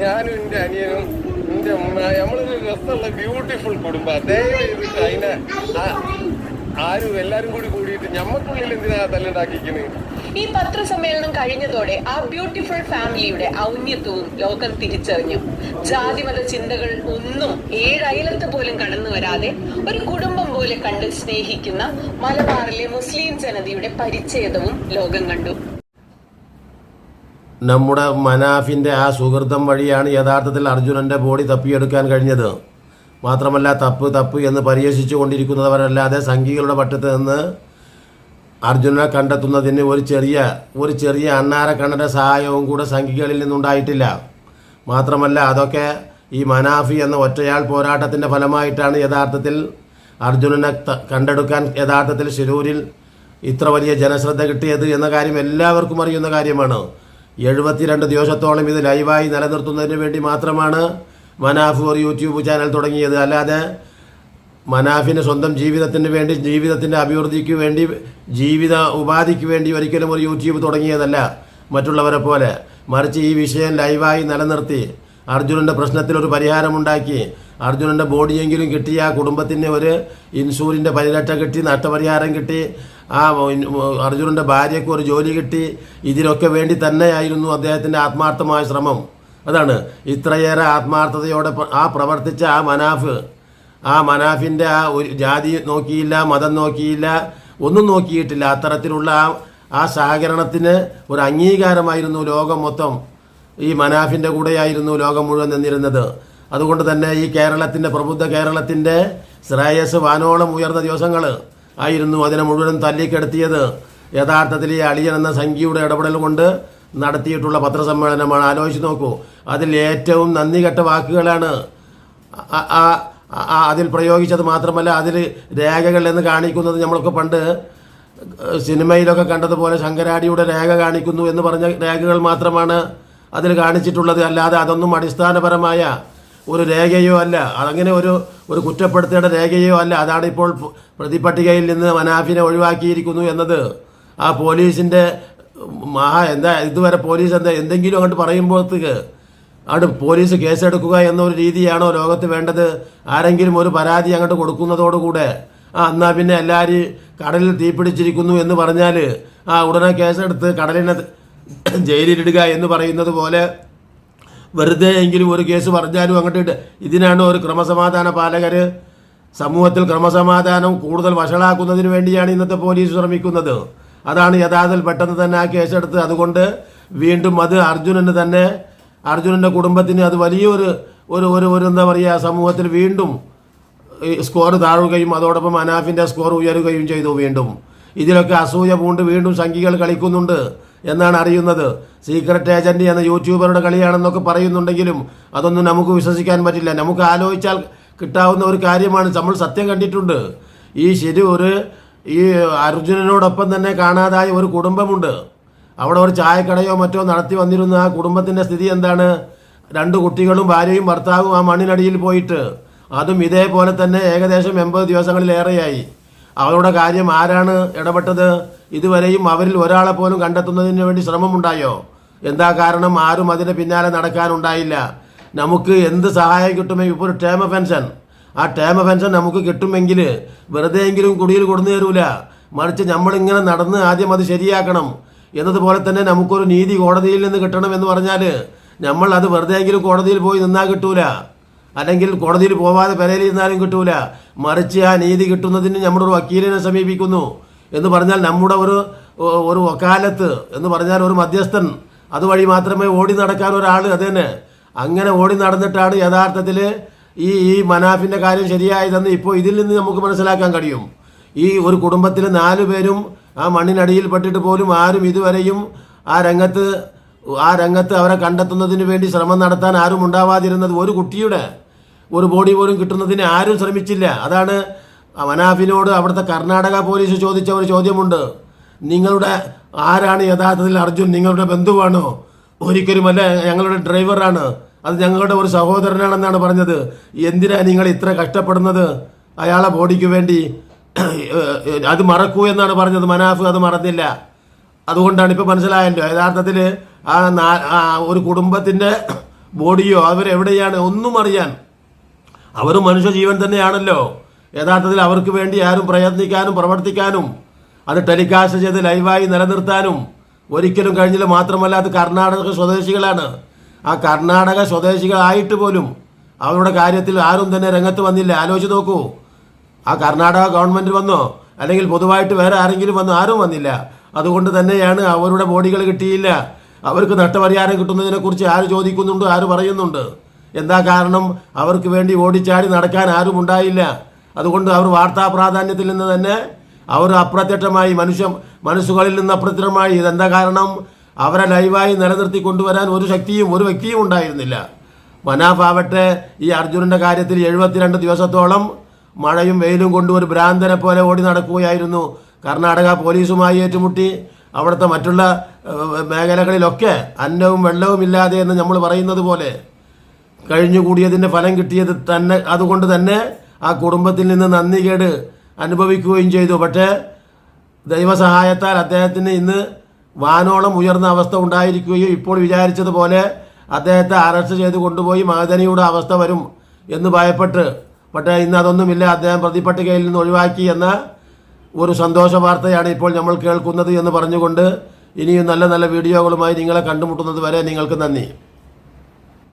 ഞാനും എൻ്റെ അനിയനും എൻ്റെ ഉമ്മ നമ്മളൊരു രസമുള്ള ബ്യൂട്ടിഫുൾ കുടുംബം. ദയവ് ചെയ്തിട്ട് അതിനെ ആരും എല്ലാരും കൂടിയിട്ട് ഞമ്മക്കുള്ളിൽ എന്തിനാ തല്ലുണ്ടാക്കിക്കുന്നത്? ഈ പത്രസമ്മേളനം കഴിഞ്ഞതോടെ ആ ബ്യൂട്ടിഫുൾ ഫാമിലിയുടെ ഔന്നത്യവും ലോകം തിരിച്ചറിഞ്ഞു. ജാതിമത ചിന്തകൾ ഒന്നും ഏഴയലത്ത് പോലും കടന്നു വരാതെ ഒരു കുടുംബം പോലെ കണ്ട് സ്നേഹിക്കുന്ന മലബാറിലെ മുസ്ലിം ജനതയുടെ പരിച്ഛേദവും ലോകം കണ്ടു. നമ്മുടെ മനാഫിൻ്റെ ആ സുഹൃത്തം വഴിയാണ് യഥാർത്ഥത്തിൽ അർജുനൻ്റെ ബോഡി തപ്പിയെടുക്കാൻ കഴിഞ്ഞത്. മാത്രമല്ല തപ്പ് എന്ന് പരിഹസിച്ചു കൊണ്ടിരിക്കുന്നവരല്ലാതെ സംഘികളുടെ പട്ടത്ത് നിന്ന് അർജുനനെ കണ്ടെത്തുന്നതിന് ഒരു ചെറിയ അണ്ണാരക്കണ്ണൻ്റെ സഹായവും കൂടെ സംഘികളിൽ നിന്നുണ്ടായിട്ടില്ല. മാത്രമല്ല അതൊക്കെ ഈ മനാഫി എന്ന ഒറ്റയാൾ പോരാട്ടത്തിൻ്റെ ഫലമായിട്ടാണ് യഥാർത്ഥത്തിൽ അർജുനനെ കണ്ടെടുക്കാൻ യഥാർത്ഥത്തിൽ ശിരൂരിൽ ഇത്ര വലിയ ജനശ്രദ്ധ കിട്ടിയത് എന്ന കാര്യം എല്ലാവർക്കും അറിയുന്ന കാര്യമാണ്. 72 ദിവസത്തോളം ഇത് ലൈവായി നിലനിർത്തുന്നതിന് വേണ്ടി മാത്രമാണ് മനാഫ് ഒരു യൂട്യൂബ് ചാനൽ തുടങ്ങിയത്. അല്ലാതെ മനാഫിന് സ്വന്തം ജീവിതത്തിന് വേണ്ടി, ജീവിതത്തിൻ്റെ അഭിവൃദ്ധിക്ക് വേണ്ടി, ജീവിത ഉപാധിക്ക് വേണ്ടി ഒരിക്കലും ഒരു യൂട്യൂബ് തുടങ്ങിയതല്ല മറ്റുള്ളവരെ പോലെ. മറിച്ച് ഈ വിഷയം ലൈവായി നിലനിർത്തി അർജുനൻ്റെ പ്രശ്നത്തിലൊരു പരിഹാരമുണ്ടാക്കി അർജുനൻ്റെ ബോഡിയെങ്കിലും കിട്ടി, ആ കുടുംബത്തിന് ഒരു ഇൻഷൂറിൻ്റെ പരിരക്ഷ കിട്ടി, നഷ്ടപരിഹാരം കിട്ടി, ആ അർജുനൻ്റെ ഭാര്യയ്ക്ക് ഒരു ജോലി കിട്ടി. ഇതിനൊക്കെ വേണ്ടി തന്നെയായിരുന്നു അദ്ദേഹത്തിൻ്റെ ആത്മാർത്ഥമായ ശ്രമം. അതാണ് ഇത്രയേറെ ആത്മാർത്ഥതയോടെ പ്രവർത്തിച്ച ആ മനാഫിൻ്റെ ആ ഒരു ജാതി നോക്കിയില്ല, മതം നോക്കിയില്ല, ഒന്നും നോക്കിയിട്ടില്ല. അത്തരത്തിലുള്ള ആ സഹകരണത്തിന് ഒരു അംഗീകാരമായിരുന്നു ലോകം മൊത്തം. ഈ മനാഫിൻ്റെ കൂടെയായിരുന്നു ലോകം മുഴുവൻ നിന്നിരുന്നത്. അതുകൊണ്ട് തന്നെ ഈ കേരളത്തിൻ്റെ, പ്രബുദ്ധ കേരളത്തിൻ്റെ ശ്രേയസ് വാനോളം ഉയർന്ന ദിവസങ്ങൾ ആയിരുന്നു അതിനെ മുഴുവൻ തല്ലിക്കെടുത്തിയത്. യഥാർത്ഥത്തിൽ ഈ അളിയൻ എന്ന സംഖ്യയുടെ ഇടപെടൽ കൊണ്ട് നടത്തിയിട്ടുള്ള പത്രസമ്മേളനമാണ്. ആലോചിച്ച് നോക്കൂ. അതിൽ ഏറ്റവും നന്ദി കെട്ട വാക്കുകളാണ് അതിൽ പ്രയോഗിച്ചത്. മാത്രമല്ല അതിൽ രേഖകൾ എന്ന് കാണിക്കുന്നത് നമ്മളൊക്കെ പണ്ട് സിനിമയിലൊക്കെ കണ്ടതുപോലെ ശങ്കരാടിയുടെ രേഖ കാണിക്കുന്നു എന്ന് പറഞ്ഞ രേഖകൾ മാത്രമാണ് അതിൽ കാണിച്ചിട്ടുള്ളത്. അല്ലാതെ അതൊന്നും അടിസ്ഥാനപരമായ ഒരു രേഖയോ അല്ല, അതങ്ങനെ ഒരു കുറ്റപ്പെടുത്തേണ്ട രേഖയോ അല്ല. അതാണ് ഇപ്പോൾ പ്രതിപട്ടികയിൽ നിന്ന് മനാഫിനെ ഒഴിവാക്കിയിരിക്കുന്നു എന്നത്. ആ പോലീസിൻ്റെ ഇതുവരെ പോലീസ് എന്തെങ്കിലും അങ്ങോട്ട് പറയുമ്പോഴത്തേക്ക് അവിടെ പോലീസ് കേസെടുക്കുക എന്നൊരു രീതിയാണോ ലോകത്ത് വേണ്ടത്? ആരെങ്കിലും ഒരു പരാതി അങ്ങോട്ട് കൊടുക്കുന്നതോടുകൂടെ എന്നാൽ പിന്നെ എല്ലാവരും കടലിൽ തീപിടിച്ചിരിക്കുന്നു എന്ന് പറഞ്ഞാൽ ഉടനെ കേസെടുത്ത് കടലിനെ ജയിലിലിടുക എന്ന് പറയുന്നത് പോലെ വെറുതെ എങ്കിലും ഒരു കേസ് പറഞ്ഞാലും അങ്ങോട്ട് ഇതിനാണ് ഒരു ക്രമസമാധാന പാലകർ സമൂഹത്തിൽ ക്രമസമാധാനം കൂടുതൽ വഷളാക്കുന്നതിന് വേണ്ടിയാണ് ഇന്നത്തെ പോലീസ് ശ്രമിക്കുന്നത്. അതാണ് യഥാർത്ഥത്തിൽ പെട്ടെന്ന് തന്നെ ആ കേസെടുത്ത് അതുകൊണ്ട് വീണ്ടും അത് അർജുനൻ്റെ കുടുംബത്തിന് അത് വലിയൊരു എന്താ പറയുക, സമൂഹത്തിൽ വീണ്ടും സ്കോർ താഴുകയും അതോടൊപ്പം മനാഫിൻ്റെ സ്കോർ ഉയരുകയും ചെയ്തു. വീണ്ടും ഇതിലൊക്കെ അസൂയ പൂണ്ട് വീണ്ടും സംഘികൾ കളിക്കുന്നുണ്ട് എന്നാണ് അറിയുന്നത്. സീക്രട്ട് ഏജന്റ് എന്ന യൂട്യൂബറുടെ കളിയാണെന്നൊക്കെ പറയുന്നുണ്ടെങ്കിലും അതൊന്നും നമുക്ക് വിശ്വസിക്കാൻ പറ്റില്ല. നമുക്ക് ആലോചിച്ചാൽ കിട്ടാവുന്ന ഒരു കാര്യമാണ്. നമ്മൾ സത്യം കണ്ടിട്ടുണ്ട്. ഈ അർജുനനോടൊപ്പം തന്നെ കാണാതായ ഒരു കുടുംബമുണ്ട്. അവിടെ ഒരു ചായക്കടയോ മറ്റോ നടത്തി വന്നിരുന്ന ആ കുടുംബത്തിൻ്റെ സ്ഥിതി എന്താണ്? 2 കുട്ടികളും ഭാര്യയും ഭർത്താവും ആ മണ്ണിനടിയിൽ പോയിട്ട്, അതും ഇതേപോലെ തന്നെ ഏകദേശം 80 ദിവസങ്ങളിലേറെയായി. അവരുടെ കാര്യം ആരാണ് ഇടപെട്ടത്? ഇതുവരെയും അവരിൽ ഒരാളെ പോലും കണ്ടെത്തുന്നതിന് വേണ്ടി ശ്രമമുണ്ടായോ? എന്താ കാരണം? ആരും അതിന് പിന്നാലെ നടക്കാനുണ്ടായില്ല. നമുക്ക് എന്ത് സഹായം കിട്ടുമെങ്കിൽ ഇപ്പോൾ ഒരു ടേമ പെൻഷൻ, ആ ടേമ പെൻഷൻ നമുക്ക് കിട്ടുമെങ്കിൽ വെറുതെയെങ്കിലും കുടിയിൽ കൊടുന്നു തരൂല. മറിച്ച് നമ്മളിങ്ങനെ നടന്ന് ആദ്യം അത് ശരിയാക്കണം. എന്നതുപോലെ തന്നെ നമുക്കൊരു നീതി കോടതിയിൽ നിന്ന് കിട്ടണം എന്ന് പറഞ്ഞാൽ നമ്മൾ അത് വെറുതെയെങ്കിലും കോടതിയിൽ പോയി നിന്നാൽ കിട്ടൂല, അല്ലെങ്കിൽ കോടതിയിൽ പോവാതെ പെരയിൽ ഇരുന്നാലും കിട്ടൂല. മറിച്ച് ആ നീതി കിട്ടുന്നതിന് നമ്മുടെ ഒരു വക്കീലിനെ സമീപിക്കുന്നു എന്ന് പറഞ്ഞാൽ നമ്മുടെ ഒരു വക്കാലത്ത് എന്ന് പറഞ്ഞാൽ ഒരു മധ്യസ്ഥൻ, അതുവഴി മാത്രമേ ഓടി നടക്കാൻ ഒരാൾ. അത് തന്നെ അങ്ങനെ ഓടി നടന്നിട്ടാണ് യഥാർത്ഥത്തിൽ ഈ മനാഫിൻ്റെ കാര്യം ശരിയായതെന്ന് ഇപ്പോൾ ഇതിൽ നിന്ന് നമുക്ക് മനസ്സിലാക്കാൻ കഴിയും. ഈ ഒരു കുടുംബത്തിൽ 4 പേരും ആ മണ്ണിനടിയിൽ പെട്ടിട്ട് പോലും ആരും ഇതുവരെയും ആ രംഗത്ത് അവരെ കണ്ടെത്തുന്നതിന് വേണ്ടി ശ്രമം നടത്താൻ ആരും ഉണ്ടാവാതിരുന്നത്. ഒരു കുട്ടിയുടെ ഒരു ബോഡി പോലും കിട്ടുന്നതിന് ആരും ശ്രമിച്ചില്ല. അതാണ് മനാഫിനോട് അവിടുത്തെ കർണാടക പോലീസ് ചോദിച്ച ഒരു ചോദ്യമുണ്ട്. നിങ്ങളുടെ ആരാണ് യഥാർത്ഥത്തിൽ അർജുൻ? നിങ്ങളുടെ ബന്ധുവാണോ? ഒരിക്കലുമല്ല, ഞങ്ങളുടെ ഡ്രൈവറാണ്, അത് ഞങ്ങളുടെ ഒരു സഹോദരനാണെന്നാണ് പറഞ്ഞത്. എന്തിനാ നിങ്ങൾ ഇത്ര കഷ്ടപ്പെടുന്നത് അയാളെ ബോഡിക്ക് വേണ്ടി? അത് മറക്കൂ എന്നാണ് പറഞ്ഞത്. മനാഫ് അത് മറന്നില്ല. അതുകൊണ്ടാണ് ഇപ്പോൾ മനസ്സിലായല്ലോ യഥാർത്ഥത്തിൽ ഒരു കുടുംബത്തിൻ്റെ ബോഡിയോ അവരെവിടെയാണ് ഒന്നും അറിയാൻ അവർ മനുഷ്യജീവൻ തന്നെയാണല്ലോ. യഥാർത്ഥത്തിൽ അവർക്ക് വേണ്ടി ആരും പ്രയത്നിക്കാനും പ്രവർത്തിക്കാനും അത് ടെലികാസ്റ്റ് ചെയ്ത് ലൈവായി നിലനിർത്താനും ഒരിക്കലും കഴിഞ്ഞില്ല. മാത്രമല്ല അത് കർണാടക സ്വദേശികളാണ്. ആ കർണാടക സ്വദേശികളായിട്ട് പോലും അവരുടെ കാര്യത്തിൽ ആരും തന്നെ രംഗത്ത് വന്നില്ല. ആലോചിച്ച് നോക്കൂ, ആ കർണാടക ഗവൺമെൻറ് വന്നോ അല്ലെങ്കിൽ പൊതുവായിട്ട് വേറെ ആരെങ്കിലും വന്നോ? ആരും വന്നില്ല. അതുകൊണ്ട് തന്നെയാണ് അവരുടെ ബോഡികൾ കിട്ടിയില്ല. അവർക്ക് നഷ്ടപരിഹാരം കിട്ടുന്നതിനെക്കുറിച്ച് ആര് ചോദിക്കുന്നുണ്ട്, ആര് പറയുന്നുണ്ട്? എന്താ കാരണം? അവർക്ക് വേണ്ടി ഓടിച്ചാടി നടക്കാൻ ആരും ഉണ്ടായില്ല. അതുകൊണ്ട് അവർ വാർത്താ പ്രാധാന്യത്തിൽ നിന്ന് തന്നെ അവർ അപ്രത്യക്ഷമായി മനസ്സുകളിൽ നിന്ന് അപ്രത്യക്ഷമായി. ഇതെന്താ കാരണം? അവരെ ലൈവായി നിലനിർത്തി കൊണ്ടുവരാൻ ഒരു ശക്തിയും ഒരു വ്യക്തിയും ഉണ്ടായിരുന്നില്ല. മനാഫ് ആവട്ടെ ഈ അർജുനൻ്റെ കാര്യത്തിൽ 72 ദിവസത്തോളം മഴയും വെയിലും കൊണ്ട് ഒരു ഭ്രാന്തനെ പോലെ ഓടി നടക്കുകയായിരുന്നു. കർണാടക പോലീസുമായി ഏറ്റുമുട്ടി അവിടുത്തെ മറ്റുള്ള മേഖലകളിലൊക്കെ അന്നവും വെള്ളവും ഇല്ലാതെ എന്ന് നമ്മൾ പറയുന്നത് പോലെ കഴിഞ്ഞുകൂടിയതിൻ്റെ ഫലം കിട്ടിയത് തന്നെ. അതുകൊണ്ട് തന്നെ ആ കുടുംബത്തിൽ നിന്ന് നന്ദികേട് അനുഭവിക്കുകയും ചെയ്തു. പക്ഷേ ദൈവസഹായത്താൽ അദ്ദേഹത്തിന് ഇന്ന് വാനോളം ഉയർന്ന അവസ്ഥ ഉണ്ടായിരിക്കുകയും ഇപ്പോൾ വിചാരിച്ചതുപോലെ അദ്ദേഹത്തെ അറസ്റ്റ് ചെയ്ത് കൊണ്ടുപോയി മഹദനിയുടെ അവസ്ഥ വരും എന്ന് ഭയപ്പെട്ട്, പക്ഷേ ഇന്ന് അതൊന്നുമില്ല. അദ്ദേഹം പ്രതിപട്ടികയിൽ നിന്ന് ഒഴിവാക്കി എന്ന ഒരു സന്തോഷ വാർത്തയാണ് ഇപ്പോൾ നമ്മൾ കേൾക്കുന്നത് എന്ന് പറഞ്ഞുകൊണ്ട് ഇനിയും നല്ല നല്ല വീഡിയോകളുമായി നിങ്ങളെ കണ്ടുമുട്ടുന്നത് വരെ നിങ്ങൾക്ക് നന്ദി.